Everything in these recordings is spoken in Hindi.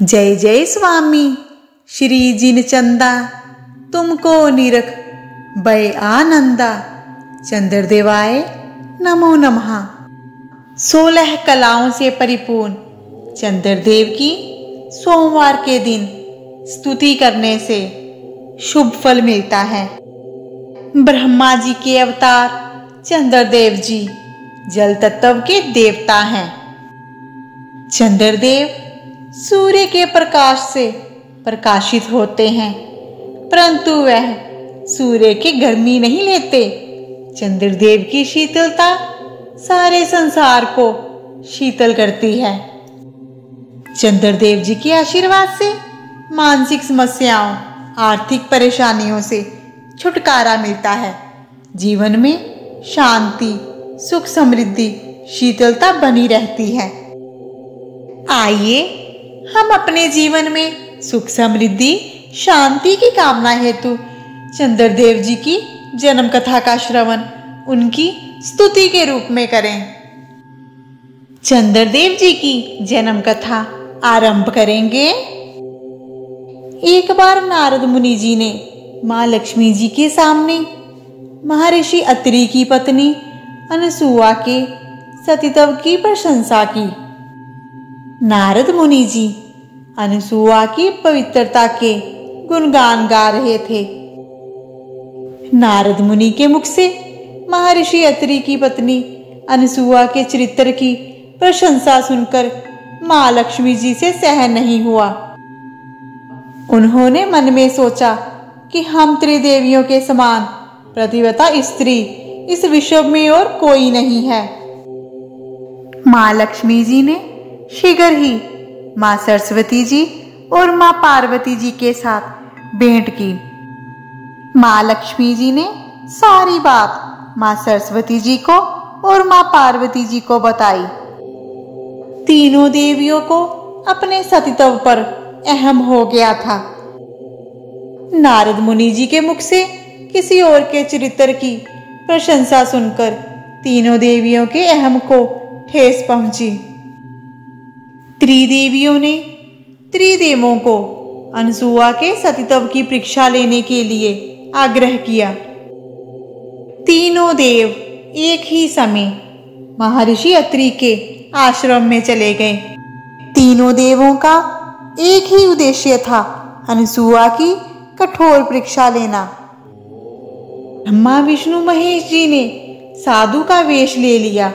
जय जय स्वामी श्री जिनचंदा, तुमको निरख भय आनंदा। चंद्रदेवाय नमो नमः। 16 कलाओं से परिपूर्ण चंद्रदेव की सोमवार के दिन स्तुति करने से शुभ फल मिलता है। ब्रह्मा जी के अवतार चंद्रदेव जी जल तत्व के देवता हैं। चंद्रदेव सूर्य के प्रकाश से प्रकाशित होते हैं, परंतु वह सूर्य की गर्मी नहीं लेते। चंद्रदेव की शीतलता सारे संसार को शीतल करती है। चंद्रदेव जी के आशीर्वाद से मानसिक समस्याओं, आर्थिक परेशानियों से छुटकारा मिलता है। जीवन में शांति, सुख, समृद्धि, शीतलता बनी रहती है। आइए हम अपने जीवन में सुख, समृद्धि, शांति की कामना हेतु चंद्रदेव जी की जन्म कथा का श्रवण उनकी स्तुति के रूप में करें। चंद्रदेव जी की जन्म कथा आरंभ करेंगे। एक बार नारद मुनि जी ने मां लक्ष्मी जी के सामने महर्षि अत्रि की पत्नी अनसुआ के सतीत्व की प्रशंसा की। नारद मुनि जी अनसुआ की पवित्रता के गुणगान गा रहे थे। नारद मुनि के मुख से महर्षि अत्रि की पत्नी अनसुआ के चरित्र की प्रशंसा सुनकर मां लक्ष्मी जी से सहन नहीं हुआ। उन्होंने मन में सोचा कि हम त्रिदेवियों के समान प्रतिव्रता स्त्री इस विश्व में और कोई नहीं है। मां लक्ष्मी जी ने शीघ्र ही मां सरस्वती जी और मां पार्वती जी के साथ भेंट की। मां लक्ष्मी जी ने सारी बात मां सरस्वती जी को और मां पार्वती जी को बताई। तीनों देवियों को अपने सतीत्व पर अहम हो गया था। नारद मुनि जी के मुख से किसी और के चरित्र की प्रशंसा सुनकर तीनों देवियों के अहम को ठेस पहुंची। त्रिदेवियों ने त्रिदेवों को अनसुआ के सतीत्व की परीक्षा लेने के लिए आग्रह किया। तीनों देव एक ही समय महर्षि अत्रि के आश्रम में चले गए। तीनों देवों का एक ही उद्देश्य था, अनसुआ की कठोर परीक्षा लेना। ब्रह्मा विष्णु महेश जी ने साधु का वेश ले लिया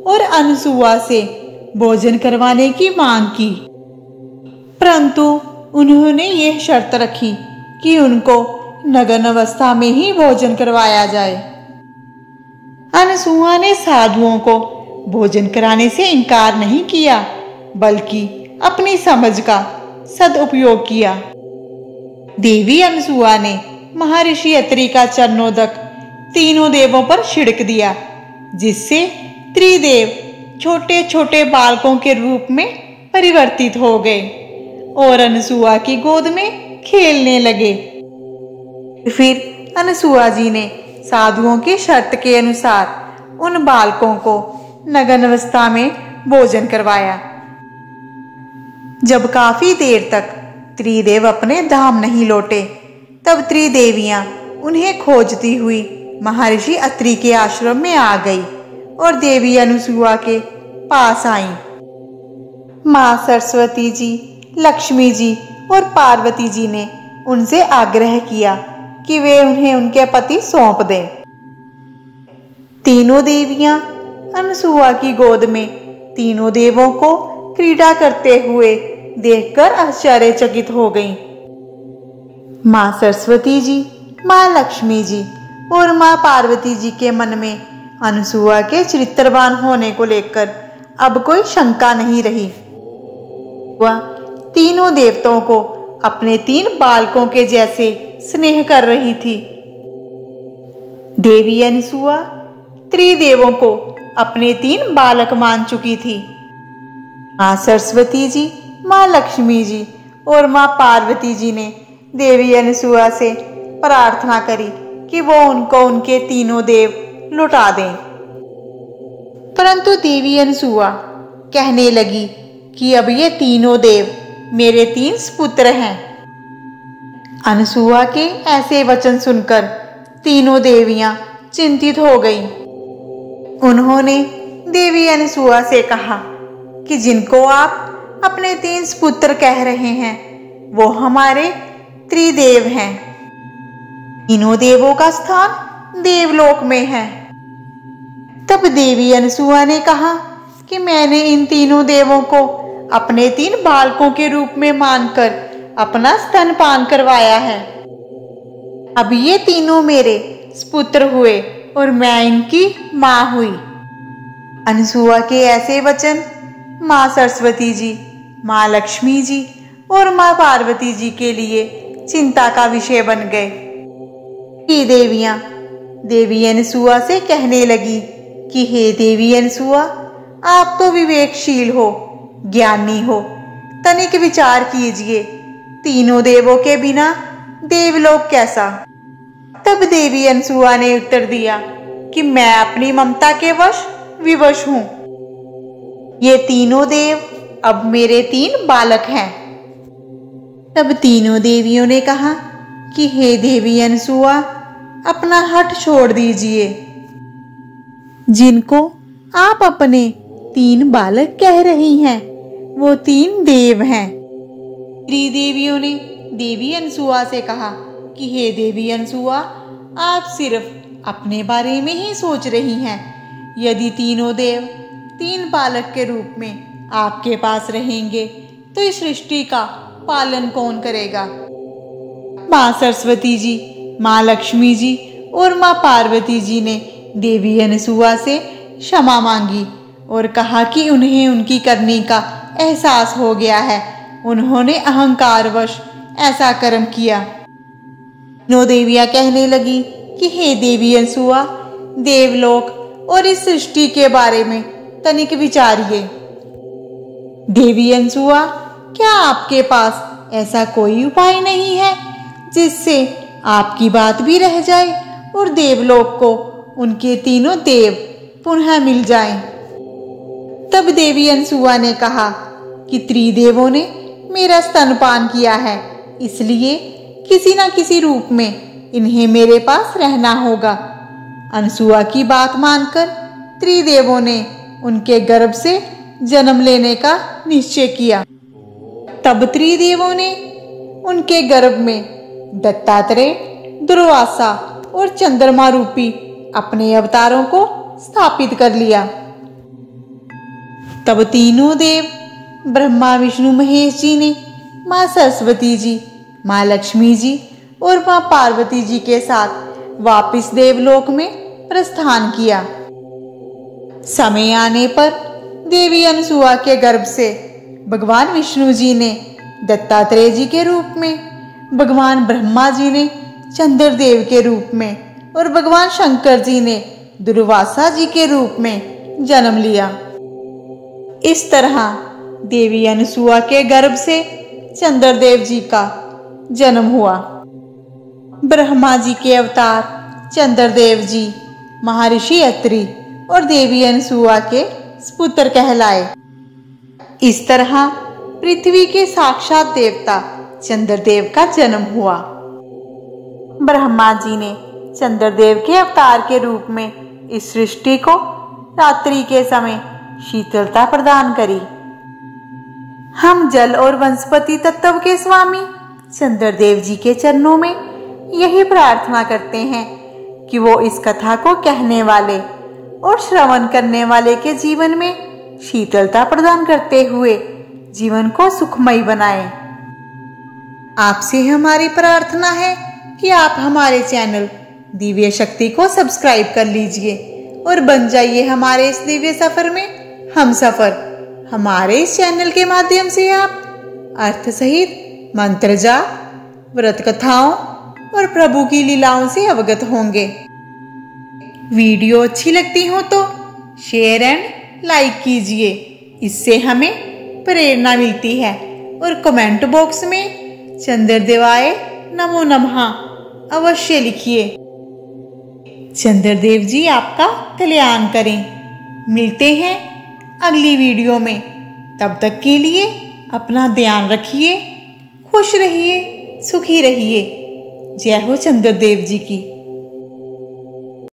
और अनसुआ से भोजन करवाने की मांग की, परंतु उन्होंने यह शर्त रखी कि उनको नग्न अवस्था में ही भोजन करवाया जाए। अनसुआ ने साधुओं को भोजन कराने से इनकार नहीं किया, बल्कि अपनी समझ का सदुपयोग किया। देवी अनसुआ ने महर्षि अत्रि का चरणोदक तीनों देवों पर छिड़क दिया, जिससे त्रिदेव छोटे छोटे बालकों के रूप में परिवर्तित हो गए और अनसुआ की गोद में खेलने लगे। फिर अनसुआ जी ने साधुओं की शर्त के अनुसार उन बालकों को नग्न अवस्था में भोजन करवाया। जब काफी देर तक त्रिदेव अपने धाम नहीं लौटे, तब त्रिदेवियां उन्हें खोजती हुई महर्षि अत्रि के आश्रम में आ गई और देवी अनसुआ के पास आईं। मां सरस्वती जी, लक्ष्मी जी और पार्वती जी ने उनसे आग्रह किया कि वे उन्हें उनके पति सौंप दें। तीनों देवियां अनसुआ की गोद में तीनों देवों को क्रीड़ा करते हुए देखकर आश्चर्यचकित हो गईं। मां सरस्वती जी, मां लक्ष्मी जी और मां पार्वती जी के मन में अनसुआ के चरित्रवान होने को लेकर अब कोई शंका नहीं रही। वह तीनों देवताओं को अपने 3 बालकों के जैसे स्नेह कर रही थी। देवी अनसुआ त्रिदेवों को अपने 3 बालक मान चुकी थी। मां सरस्वती जी, मां लक्ष्मी जी और मां पार्वती जी ने देवी अनसुआ से प्रार्थना करी कि वो उनको उनके तीनों देव लौटा दें। परंतु देवी अनसुआ कहने लगी कि अब ये तीनों देव मेरे 3 पुत्र हैं। अनसुआ के ऐसे वचन सुनकर तीनों देवियां चिंतित हो गईं। उन्होंने देवी अनसुआ से कहा कि जिनको आप अपने 3 पुत्र कह रहे हैं वो हमारे त्रिदेव हैं। तीनों देवों का स्थान देवलोक में है। तब देवी अनसुआ ने कहा कि मैंने इन तीनों देवों को अपने 3 बालकों के रूप में मानकर अपना स्तनपान करवाया है। अब ये तीनों मेरे पुत्र हुए और मैं इनकी मां हुई। अनसुआ के ऐसे वचन मां सरस्वती जी, मां लक्ष्मी जी और मां पार्वती जी के लिए चिंता का विषय बन गए। ये देवियां देवी अनसुआ से कहने लगी कि हे देवी अनसुआ, आप तो विवेकशील हो, ज्ञानी हो, तनिक विचार कीजिए, तीनों देवों के बिना देवलोक कैसा। तब देवी अनसुआ ने उत्तर दिया कि मैं अपनी ममता के वश विवश हूं। ये तीनों देव अब मेरे 3 बालक हैं। तब तीनों देवियों ने कहा कि हे देवी अनसुआ, अपना हठ छोड़ दीजिए। जिनको आप अपने 3 बालक कह रही हैं वो 3 देव हैं। त्रिदेवियों ने देवी अनसुआ से कहा कि हे देवी अनसुआ, आप सिर्फ अपने बारे में ही सोच रही हैं। यदि तीनों देव 3 बालक के रूप में आपके पास रहेंगे तो इस सृष्टि का पालन कौन करेगा। मां सरस्वती जी, मां लक्ष्मी जी और मां पार्वती जी ने देवी अनसुआ से क्षमा मांगी और कहा कि उन्हें उनकी करनी का एहसास हो गया है। उन्होंने अहंकारवश ऐसा कर्म किया। तीनों देवियां कहने लगी कि हे देवी अनसुआ, देवलोक और इस सृष्टि के बारे में तनिक विचारिए। देवी अनसुआ, क्या आपके पास ऐसा कोई उपाय नहीं है जिससे आपकी बात भी रह जाए और देवलोक को उनके तीनों देव पुनः मिल जाएं। तब देवी अनसुआ ने कहा कि त्रिदेवों ने मेरा स्तनपान किया है, इसलिए किसी न किसी रूप में इन्हें मेरे पास रहना होगा। अनसुआ की बात मानकर त्रिदेवों ने उनके गर्भ से जन्म लेने का निश्चय किया। तब त्रिदेवों ने उनके गर्भ में दत्तात्रेय, दुर्वासा और चंद्रमा रूपी अपने अवतारों को स्थापित कर लिया। तब तीनों देव ब्रह्मा, विष्णु, महेश जी ने मां सरस्वती जी, मां लक्ष्मी जी और मां पार्वती जी के साथ वापिस देवलोक में प्रस्थान किया। समय आने पर देवी अनसुआ के गर्भ से भगवान विष्णु जी ने दत्तात्रेय जी के रूप में, भगवान ब्रह्मा जी ने चंद्रदेव के रूप में और भगवान शंकर जी ने दुर्वासा जी के रूप में जन्म लिया। इस तरह देवी अनसुआ के गर्भ से चंद्रदेव जी का जन्म हुआ। ब्रह्मा जी के अवतार चंद्रदेव जी महर्षि अत्रि और देवी अनसुआ के पुत्र कहलाए। इस तरह पृथ्वी के साक्षात देवता चंद्रदेव का जन्म हुआ। ब्रह्मा जी ने चंद्रदेव के अवतार के रूप में इस सृष्टि को रात्रि के समय शीतलता प्रदान करी। हम जल और वनस्पति तत्व के स्वामी चंद्रदेव जी के चरणों में यही प्रार्थना करते हैं कि वो इस कथा को कहने वाले और श्रवण करने वाले के जीवन में शीतलता प्रदान करते हुए जीवन को सुखमय बनाएं। आपसे हमारी प्रार्थना है कि आप हमारे चैनल दिव्य शक्ति को सब्सक्राइब कर लीजिए और बन जाइए हमारे इस दिव्य सफर में हम सफर। हमारे इस चैनल के माध्यम से आप अर्थ सहित मंत्र जाप, व्रत कथाओं और प्रभु की लीलाओं से अवगत होंगे। वीडियो अच्छी लगती हो तो शेयर एंड लाइक कीजिए, इससे हमें प्रेरणा मिलती है। और कमेंट बॉक्स में चंद्रदेवाय नमो नमः अवश्य लिखिए। चंद्रदेव जी आपका कल्याण करें। मिलते हैं अगली वीडियो में। तब तक के लिए अपना ध्यान रखिए, खुश रहिए, सुखी रहिए। जय हो चंद्रदेव जी की।